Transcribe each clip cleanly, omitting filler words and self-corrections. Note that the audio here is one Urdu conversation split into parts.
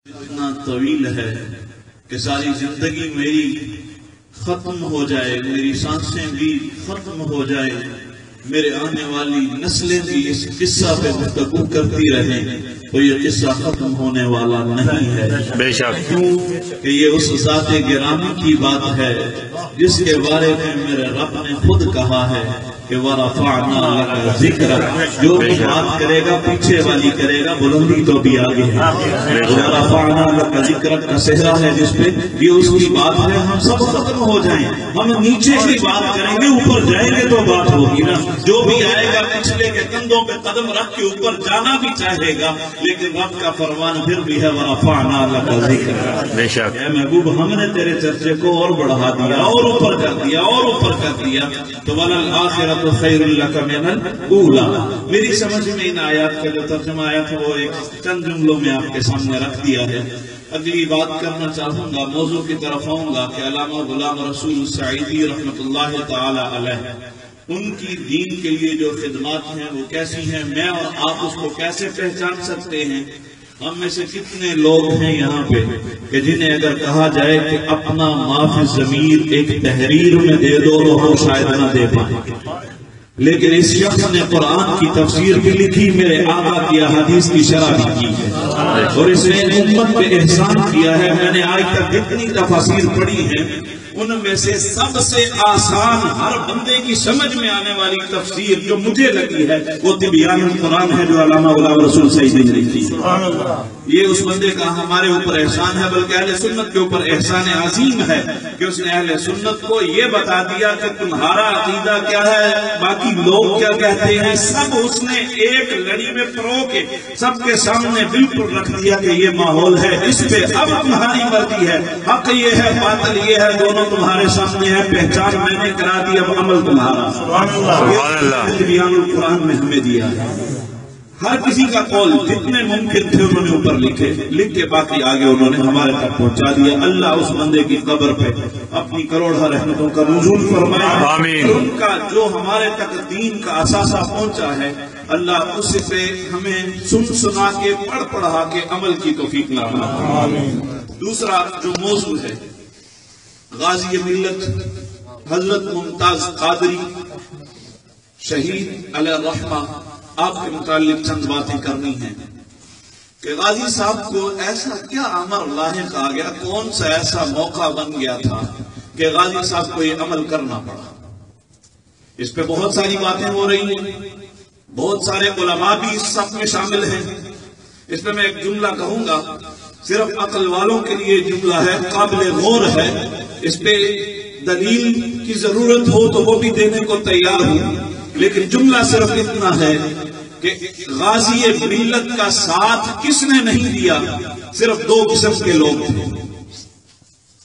اتنا طویل ہے کہ ساری زندگی میری ختم ہو جائے، میری سانسیں بھی ختم ہو جائے، میرے آنے والی نسلیں بھی اس قصہ پہ گفتگو کرتی رہیں تو یہ قصہ ختم ہونے والا نہیں ہے۔ بے شک کیوں کہ یہ اس ذات گرامی کی بات ہے جس کے بارے میں میرے رب نے خود کہا ہے کہ وَرَفَعْنَا لَكَ ذِكْرَكَ، جو بھی بات کرے گا پیچھے والی کرے گا، بلندی تو بھی آگے ہے۔ وَرَفَعْنَا لَكَ ذِكْرَكَ کا صحرا ہے جس پہ یہ اس کی بات ہے، ہم سب ختم ہو جائیں، ہم نیچے کی بات کریں گے، اوپر جائیں گے تو بات ہوگی نا۔ جو بھی آئے گا پچھلے کے کندھوں پہ قدم رکھ کے اوپر جانا بھی چاہے گا، لیکن رب کا فرمان پھر بھی ہے وَرَفَعْنَا لَكَ ذِكْرَكَ۔ بے شک اے محبوب، ہم نے تیرے چرچے کو اور بڑھا دیا اور اوپر کر دیا اور اوپر کر دیا، تو وَلَلْآخِرَةُ خَيْرٌ لَكَ مِنَ الْأُولَىٰ۔ میری سمجھ میں ان آیات کا جو ترجمہ آیا تھا وہ ایک چند جملوں میں آپ کے سامنے رکھ دیا ہے۔ اگلی بات کرنا چاہوں گا، موضوع کی طرف آؤں گا کہ علامہ غلام رسول سعیدی رحمۃ اللہ تعالی علیہ، ان کی دین کے لیے جو خدمات ہیں وہ کیسی ہیں، میں اور آپ اس کو کیسے پہچان سکتے ہیں؟ ہم میں سے کتنے لوگ ہیں یہاں پہ کہ جنہیں اگر کہا جائے کہ اپنا ما فی الضمیر ایک تحریر میں دے دو تو ہم شاید نہ دے پائیں، لیکن اس شخص نے قرآن کی تفسیر بھی لکھی، میرے آقا کی احادیث کی شرح بھی کی ہے، اور اس نے امت پہ احسان کیا ہے۔ میں نے آج تک جتنی تفاسیر پڑھی ہیں ان میں سے سب سے آسان، ہر بندے کی سمجھ میں آنے والی تفسیر جو مجھے لگی ہے وہ تبیان القرآن ہے جو علامہ غلام رسول سعیدی نے لکھی۔ یہ اس بندے کا ہمارے اوپر احسان ہے، بلکہ اہل سنت کے اوپر احسان عظیم ہے کہ اس نے اہل سنت کو یہ بتا دیا کہ تمہارا عقیدہ کیا ہے، باقی لوگ کیا کہتے ہیں، سب اس نے ایک لڑی میں پرو کے سب کے سامنے بالکل رکھ دیا کہ یہ ماحول ہے، اس پہ اب تمہاری مرضی ہے، حق یہ ہے باطل یہ ہے، دونوں تمہارے سامنے ہے، پہچان میں نے کرا دی، اب عمل تمہارا۔ تبیان القرآن میں ہمیں دیا ہے۔ ہر کسی کا قول جتنے ممکن تھے انہوں نے اوپر لکھ کے باقی آگے انہوں نے ہمارے تک پہنچا دیا۔ اللہ اس بندے کی قبر پہ اپنی کروڑہ رحمتوں کا نزول فرمائے، آمین۔ ان کا جو ہمارے تک دین کا اثاثہ پہنچا ہے اللہ اس سے ہمیں سن سنا کے پڑھ پڑھا کے عمل کی توفیق نہ آمین۔ دوسرا جو موضوع ہے، غازی ملت حضرت ممتاز قادری شہید علیہ الرحمہ، آپ کے متعلق چند باتیں کرنی ہیں کہ غازی صاحب کو ایسا کیا امر لاحق آ گیا، کون سا ایسا موقع بن گیا تھا کہ غازی صاحب کو یہ عمل کرنا پڑا۔ اس پہ بہت ساری باتیں ہو رہی ہیں، بہت سارے علماء بھی اس سب میں شامل ہیں۔ اس پہ میں ایک جملہ کہوں گا، صرف عقل والوں کے لیے جملہ ہے، قابل غور ہے، اس پہ دلیل کی ضرورت ہو تو وہ بھی دینے کو تیار ہوں، لیکن جملہ صرف اتنا ہے کہ غازی ملت کا ساتھ کس نے نہیں دیا؟ صرف دو قسم کے لوگ تھے۔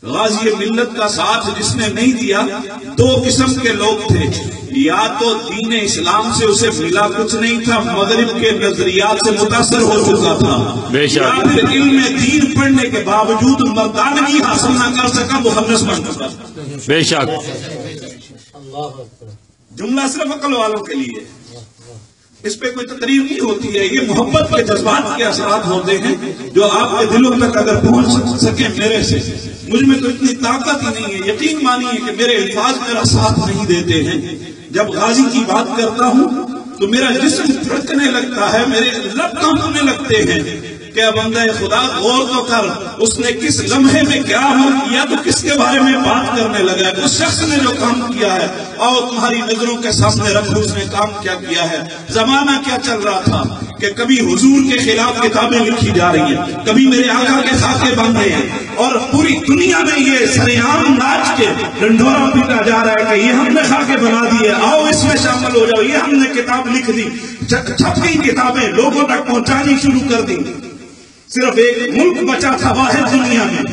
غازی ملت کا ساتھ جس نے نہیں دیا دو قسم کے لوگ تھے، یا تو دین اسلام سے اسے ملا کچھ نہیں تھا، مغرب کے نظریات سے متاثر ہو چکا تھا، یا پھر علم دین پڑھنے کے باوجود مردانگی حاصل نہ کر سکا، مخنث بن چکا۔ بے شک جملہ صرف عقل والوں کے لیے، اس پہ کوئی تقریر نہیں ہوتی ہے، یہ محبت کے جذبات کے اثرات ہوتے ہیں جو آپ کے دلوں تک اگر پہنچ سکے میرے سے۔ مجھ میں تو اتنی طاقت ہی نہیں ہے، یقین مانیے کہ میرے الفاظ میرا ساتھ نہیں دیتے ہیں۔ جب غازی کی بات کرتا ہوں تو میرا جسم دھڑکنے لگتا ہے، میرے لب کانپنے لگتے ہیں کہ بندہ خدا غور تو کر، اس نے کس لمحے میں کیا عمل کیا تو کس کے بارے میں بات کرنے لگا ہے، اس شخص نے جو کام کیا ہے اور تمہاری نظروں کے سامنے رکھو اس نے کام کیا کیا ہے۔ زمانہ کیا چل رہا تھا کہ کبھی حضور کے خلاف کتابیں لکھی جا رہی ہیں، کبھی میرے آقا کے خاکے باندھے ہیں، اور پوری دنیا میں یہ سریعام ناچ کے ڈنڈورا پیٹا جا رہا ہے کہ یہ ہم نے خاکے بنا دیے، آؤ اس میں شامل ہو جاؤ، یہ ہم نے کتاب لکھ دی، چھپ گئی کتابیں لوگوں تک پہنچانی شروع کر دی۔ صرف ایک ملک بچا تھا واحد دنیا میں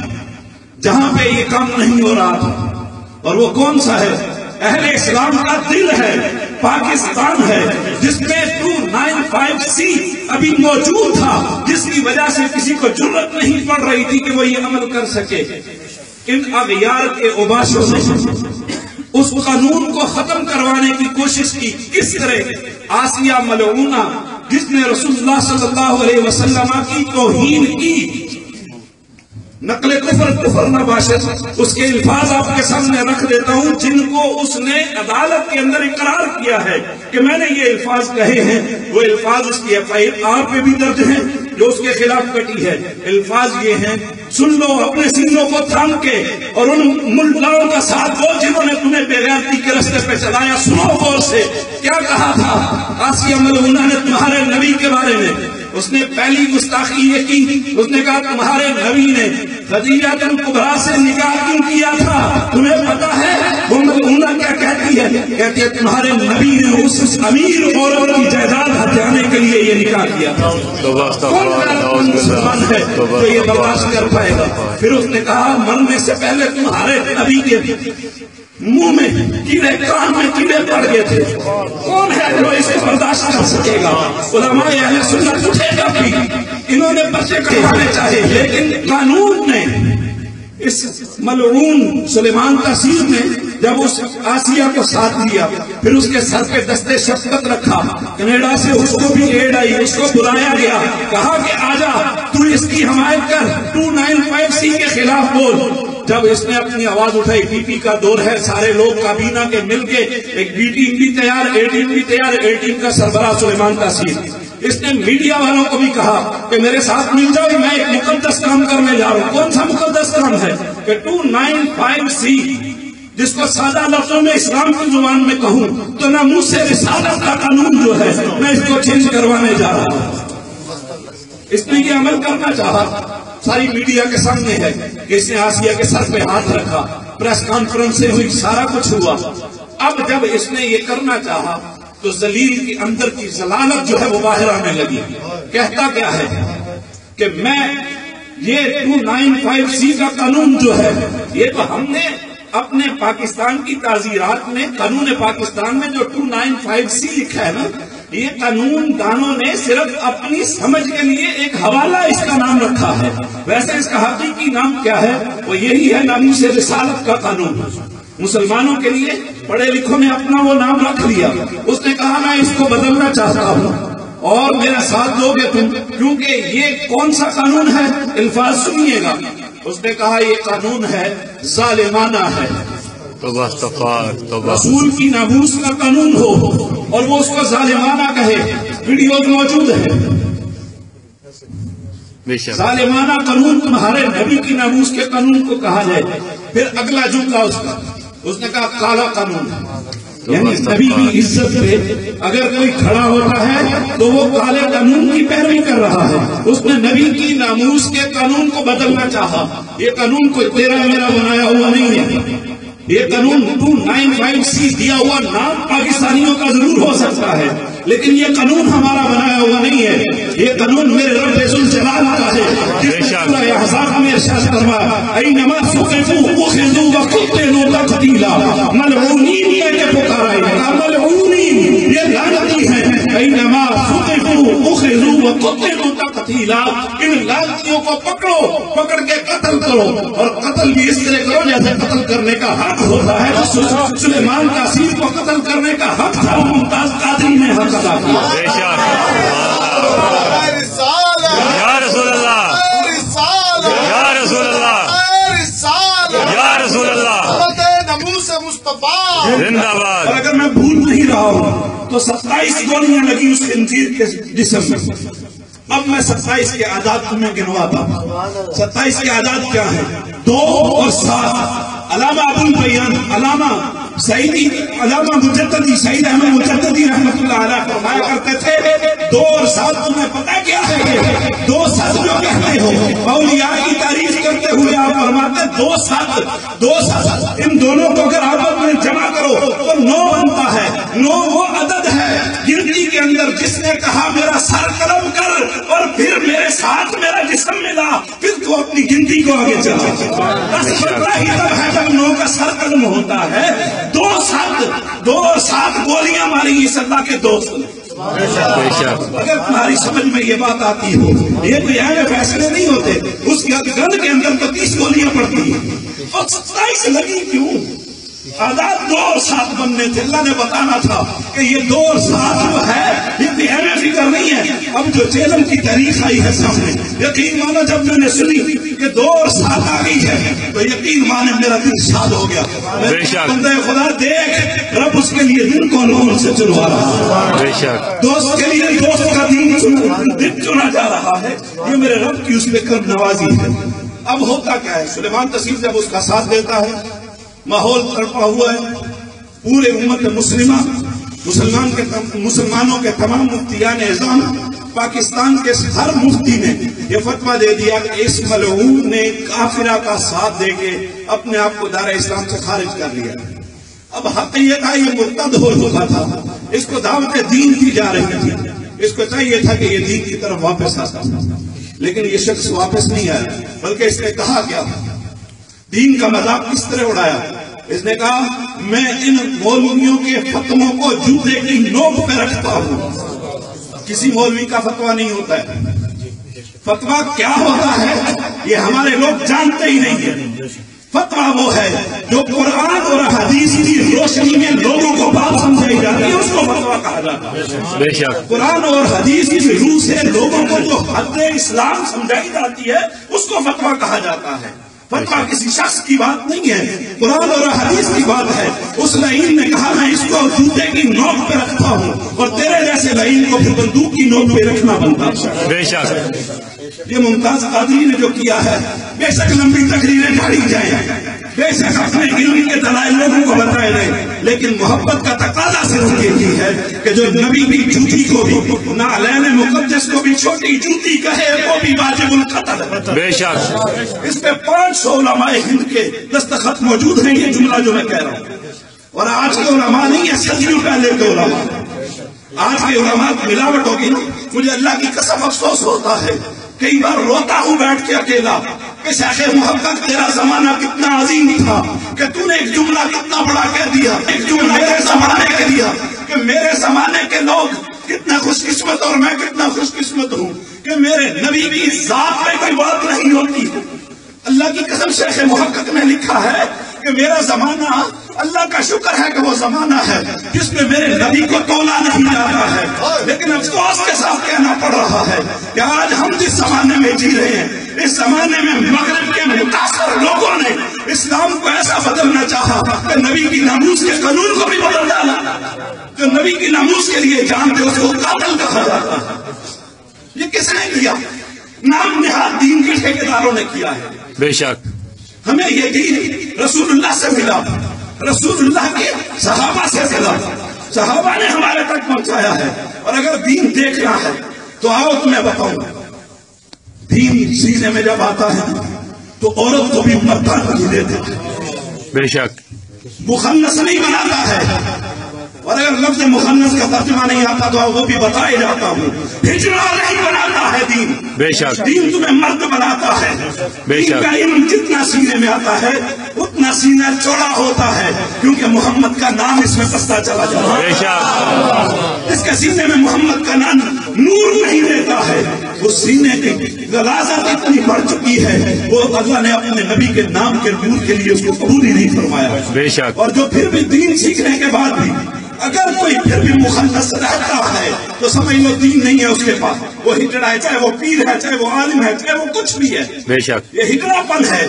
جہاں پہ یہ کام نہیں ہو رہا تھا، اور وہ کون سا ہے؟ اہل اسلام کا دل ہے، پاکستان ہے، جس میں 295C ابھی موجود تھا، جس کی وجہ سے کسی کو جرأت نہیں پڑ رہی تھی کہ وہ یہ عمل کر سکے۔ ان اغیار کے اوباشوں نے اس قانون کو ختم کروانے کی کوشش کی۔ کس طرح؟ آسیہ ملعونہ جس نے رسول اللہ صلی اللہ علیہ وسلم کی توہین کی، نقل کفر نباشد، اس کے الفاظ آپ کے سامنے رکھ دیتا ہوں جن کو اس نے عدالت کے اندر اقرار کیا ہے کہ میں نے یہ الفاظ کہے ہیں۔ وہ الفاظ اس کی FIR پہ بھی درج ہیں جو اس کے خلاف کٹی ہے۔ الفاظ یہ ہیں، سن لو اپنے سینوں کو تھام کے اور ان ملاؤں کا ساتھ دو جنہوں نے تمہیں بے غیرتی کے راستے پہ چلایا۔ سنو غور سے، کیا کہا تھا آسیہ ملعونہ نے تمہارے نبی کے بارے میں؟ اس نے پہلی گستاخی یہ کی، اس نے کہا تمہارے نبی نے خدیجہ کبریٰ سے نکاح کیوں کیا تھا؟ تمہیں پتا ہے وہ ملعونہ کیا کہتی ہے؟ کہتی ہے تمہارے نبی نے اس امیر عورت کی جائیداد ہتھیانے کے لیے یہ نکاح کیا تھا۔ کون مسلمان ہے تو یہ برداشت کر پائے گا؟ پھر اس نے کہا مرنے سے پہلے تمہارے نبی کے منہ میں کیڑے، کان میں کیڑے پڑ گئے تھے۔ کون ہے جو اسے برداشت کر سکے گا؟ علماء اہل سنت اٹھے گا بھی، انہوں نے بچے کٹوانے چاہے، لیکن قانون نے اس ملعون سلیمان تاثیر نے جب اس آسیہ کو ساتھ لیا، پھر اس کے سر پہ دستے شفقت رکھا، کینیڈا سے اس کو بھی ایڈ آئی، اس کو بلایا گیا، کہا کہ آجا تو اس کی حمایت کر، 295C کے خلاف بول۔ جب اس نے اپنی آواز اٹھائی، پی پی کا دور ہے، سارے لوگ کابینہ کے مل کے ایک بی ٹیم بھی تیار، اے ٹیم بھی تیار، اے ٹیم کا سربراہ سلیمان تاثیر۔ اس نے میڈیا والوں کو بھی کہا کہ میرے ساتھ مل جاؤ، میں ایک مقدس کام کرنے جا رہا ہوں۔ کون سا مقدس کام ہے؟ کہ 295C، جس کو سادہ لفظوں میں اسلام کی زبان میں کہوں تو ناموس رسالت کا قانون جو ہے میں اس کو چینج کروانے جا رہا ہوں۔ اس نے یہ عمل کرنا چاہا، ساری میڈیا کے سامنے ہے کہ اس نے آسیہ کے سر پہ ہاتھ رکھا، پریس کانفرنسیں ہوئی، سارا کچھ ہوا۔ اب جب اس نے یہ کرنا چاہا تو ذلیل کے اندر کی ضلالت جو ہے وہ باہر آنے لگی۔ کہتا کیا ہے کہ میں یہ 295C کا قانون جو ہے، یہ تو ہم نے اپنے پاکستان کی تعزیرات میں، قانون پاکستان میں جو 295C لکھا ہے نا، یہ قانون دانوں نے صرف اپنی سمجھ کے لیے ایک حوالہ اس کا نام رکھا ہے، ویسے اس کا حقیقی نام کیا ہے؟ وہ یہی ہے ناموس رسالت کا قانون۔ مسلمانوں کے لیے پڑھے لکھوں نے اپنا وہ نام رکھ لیا۔ اس نے کہا میں اس کو بدلنا چاہتا ہوں اور میرا ساتھ دو گے تم، کیونکہ یہ کون سا قانون ہے؟ الفاظ سنیے گا۔ اس نے کہا یہ قانون ہے ظالمانہ ہے، رسول کی ناموس کا قانون ہو اور وہ اس کو ظالمانہ کہے۔ ویڈیوز موجود ہے۔ ظالمانہ قانون تمہارے نبی کی ناموس کے قانون کو کہا جائے۔ پھر اگلا جملہ اس نے کہا کالا قانون، یعنی نبی کی عزت پہ اگر کوئی کھڑا ہوتا ہے تو وہ کالے قانون کی پیروی کر رہا ہے۔ اس نے نبی کی ناموس کے قانون کو بدلنا چاہا۔ یہ قانون کوئی تیرا میرا بنایا ہوا نہیں ہے، یہ قانون 295C دیا ہوا نام پاکستانیوں کا ضرور ہو سکتا ہے، لیکن یہ قانون ہمارا بنایا ہوا نہیں ہے۔ یہ قانون میرے رب ذوالجلال کا ہے، جس نے سورہ احزاب میں ارشاد فرمایا اینما ثقفوا اخذوا وقتلوا تقتیلا، ملعونین کہہ کے پکارا ہے، ملعونین یہ لعنتی ہیں، اینما ثقفوا اخذوا وقتلوا تقتیلا، ان لعنتیوں کو پکڑو، پکڑ کے قتل کرو، اور قتل بھی اس طرح کرو جیسے قتل کرنے کا حق ہوتا ہے۔ سلیمان تاثیر کو قتل کرنے کا حق تھا، ممتاز قادری نے حق ادا کیا۔ یا رسول اللہ، یا رسول اللہ، یا رسول اللہ، زندہ باد۔ اور اگر میں بھول نہیں رہا ہوں تو 27 گولیاں لگی اس خنزیر کے جسم میں۔ اب میں 27 کے اعداد تمہیں گنواتا ہوں۔ 27 کے اعداد کیا ہیں؟ 2 اور 7۔ علامہ ابو البیان، علامہ سعیدی، علامہ مجددی، سعید احمد مجددی رحمت اللہ علیہ فرمایا کرتے تھے 2 اور 7 تمہیں پتہ کیا ہے؟ 2 7 جو کہتے ہو، اولیاء کی تعریف کرتے ہوئے آپ فرماتے 2 7 ان دونوں کو اگر آپ میں جمع کرو تو 9 بنتا ہے۔ 9 وہ عدد ہے گنتی کے اندر جس نے کہا میرا سر قلم کر اور پھر میرے ساتھ میرا جسم ملا، پھر تو اپنی گنتی کو آگے چلا۔ 10 بنتا ہی تب ہے جب 9 کا سر قلم ہوتا ہے۔ 2 اور 7 گولیاں ماری اس اللہ کے دوست نے۔ اگر تمہاری سمجھ میں یہ بات آتی ہو، یہ کوئی اہم فیصلے نہیں ہوتے، اس گن کے اندر تو 30 گولیاں پڑتی ہیں، اور 27 لگی کیوں؟ آزاد 2 اور 7 بننے تھے. اللہ نے بتانا تھا کہ یہ 2 اور 7 جو ہے اتنی اہم فکر نہیں ہے. اب جو جہنم کی تاریخ آئی ہے سامنے، یقین مانو جب میں نے سنی کہ 2 اور 7 آ گئی ہے تو یقین مانے میرا دل شاد ہو گیا. بندے خدا دیکھ رب اس کے لیے دن کو لوگوں سے چنوا رہا ہے. دوست کے لیے دوست کا دن چنا جا رہا ہے. یہ میرے رب کی اس پہ کرم نوازی ہے. اب ہوتا کیا ہے، سلیمان تسلیم جب اس کا ساتھ دیتا ہے، ماحول تڑپا ہوا ہے. پورے امت مسلمانوں کے تمام مفتیان اعظام، پاکستان کے ہر مفتی نے یہ فتویٰ دے دیا کہ اس ملعون نے کافرہ کا ساتھ دے کے اپنے آپ کو دار اسلام سے خارج کر لیا. اب حقیقت ہے یہ مرتد ہو چکا تھا، اس کو دعوت دین دی جا رہی تھی، اس کو چاہیے تھا کہ یہ دین کی طرف واپس آتا، لیکن یہ شخص واپس نہیں آیا، بلکہ اس نے کہا کیا، دین کا مذاق کس طرح اڑایا. اس نے کہا میں ان مولویوں کے فتووں کو جوتے کی نوک پہ رکھتا ہوں. کسی مولوی کا فتویٰ نہیں ہوتا ہے. فتویٰ کیا ہوتا ہے یہ ہمارے لوگ جانتے ہی نہیں ہیں. فتویٰ وہ ہے جو قرآن اور حدیث کی روشنی میں لوگوں کو بات سمجھائی جاتی ہے، اس کو فتویٰ کہا جاتا ہے. قرآن اور حدیث کی روح سے لوگوں کو جو حد اسلام سمجھائی جاتی ہے اس کو فتویٰ کہا جاتا ہے. فتویٰ کسی شخص کی بات نہیں ہے، قرآن اور حدیث کی بات ہے. اس لعین نے کہا میں اس کو جوتے کی نوک پہ رکھتا ہوں، اور تیرے جیسے لعین کو پھر بندوق کی نوک پہ رکھنا بنتا ہے. بے شک یہ ممتاز قادری نے جو کیا ہے، بے شک لمبی تقریریں ڈھاڑی جائیں، بے شک اپنے علم کے دلائل لوگوں کو بتائے جائیں، لیکن محبت کا تقاضا صرف یہ ہے کہ جو نبی کی جوتی کو بھی، نعلین مقدس کو بھی چھوٹی جوتی کہے وہ بھی واجب القتل ہے. بے شک اس پہ 500 علماء ہند کے دستخط موجود ہیں. یہ جملہ جو میں کہہ رہا ہوں، اور آج کے علماء نہیں ہے، صدیوں پہلے کے علماء. آج کے علماء ملاوٹ ہوگی نا. مجھے اللہ کی قسم افسوس ہوتا ہے، کئی بار روتا ہوں بیٹھ کے اکیلا کہ شیخ محقق تیرا زمانہ کتنا عظیم تھا، کہ تو نے ایک جملہ کتنا بڑا کہہ دیا، ایک جملہ میرے زمانے کہہ دیا کہ میرے زمانے کے لوگ کتنا خوش قسمت اور میں کتنا خوش قسمت ہوں کہ میرے نبی کی ذات میں کوئی بات نہیں ہوتی. اللہ کی قسم شیخ محقق نے لکھا ہے کہ میرا زمانہ اللہ کا شکر ہے کہ وہ زمانہ ہے جس میں میرے نبی کو تولا نہیں جاتا ہے. لیکن افسوس کے ساتھ کہنا پڑ رہا ہے کہ آج ہم جس زمانے میں جی رہے ہیں، اس زمانے میں مغرب کے متاثر لوگوں نے اسلام کو ایسا بدلنا چاہا کہ نبی کی ناموس کے قانون کو بھی بدل ڈالا. جو نبی کی ناموس کے لیے جانتے اس کو قاتل کہا جاتا ہے. یہ کس نے کیا؟ نام نہاد دین کے ٹھیکیداروں نے کیا ہے. بے شک ہمیں یہ دین رسول اللہ سے ملا، رسول اللہ کے صحابہ سے ملا، صحابہ نے ہمارے تک پہنچایا ہے. اور اگر دین دیکھنا ہے تو آؤ تمہیں بتاؤں، دین سینے میں جب آتا ہے تو عورت کو بھی مردان نہیں دیتے. بے شک مخنث نہیں بناتا ہے. اور اگر لفظ مخنث کا ترجمہ نہیں آتا تو وہ بھی بتائے جاتا ہوں، ہجڑا نہیں بناتا ہے دین. بے شک دین تمہیں مرد بناتا ہے. دین کا علم جتنا سینے میں آتا ہے اتنا سینہ چوڑا ہوتا ہے، کیونکہ محمد کا نام اس میں پستا چلا جاتا ہے. بے شک اس کے سینے میں محمد کا نام نور نہیں دیتا ہے. اس سینے کی غلاظت اتنی بڑھ چکی ہے، وہ اللہ نے اپنے نبی کے نام کے نور کے لیے اس کو قبول ہی نہیں فرمایا. بے شک اور جو پھر بھی دین سیکھنے کے بعد بھی اگر کوئی پھر بھی مخنث رہتا ہے تو سمجھ لو دین نہیں ہے اس کے پاس. وہ ہجڑا ہے، چاہے وہ پیر ہے، چاہے وہ عالم ہے، چاہے وہ کچھ بھی ہے. بے شک یہ ہجڑا پن ہے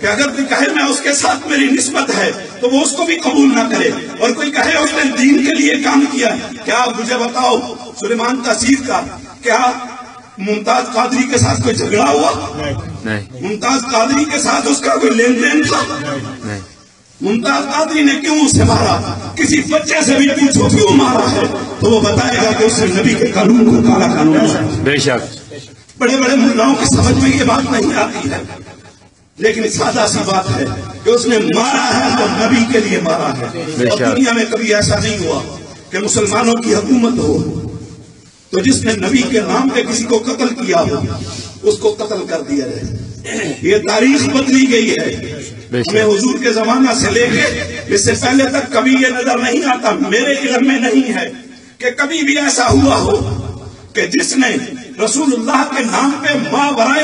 کہ اگر کوئی کہے میں اس کے ساتھ میری نسبت ہے تو وہ اس کو بھی قبول نہ کرے. اور کوئی کہے اس نے دین کے لیے کام کیا. کیا مجھے بتاؤ سلیمان تحصیل کا کیا ممتاز قادری کے ساتھ کوئی جھگڑا ہوا؟ نہیں. ممتاز قادری کے ساتھ اس کا کوئی لین دین تھا؟ نہیں. ممتاز قادری نے کیوں اسے مارا؟ کسی بچے سے بھی پوچھو کیوں مارا ہے تو وہ بتائے گا کہ اس نے نبی کے قانون کو کالا قانون مارا. بے شک بڑے بڑے ملاؤں کی سمجھ میں یہ بات نہیں آتی ہے، لیکن سادہ سی بات ہے کہ اس نے مارا ہے تو نبی کے لیے مارا ہے. اور دنیا میں کبھی ایسا نہیں ہوا کہ مسلمانوں کی حکومت ہو تو جس نے نبی کے نام پہ کسی کو قتل کیا ہو اس کو قتل کر دیا جائے. یہ تاریخ بدلی گئی ہے. ہمیں حضور کے زمانہ سے لے کے اس سے پہلے تک کبھی یہ نظر نہیں آتا، میرے علم میں نہیں ہے کہ کبھی بھی ایسا ہوا ہو کہ جس نے رسول اللہ کے نام پہ ما برائے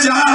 4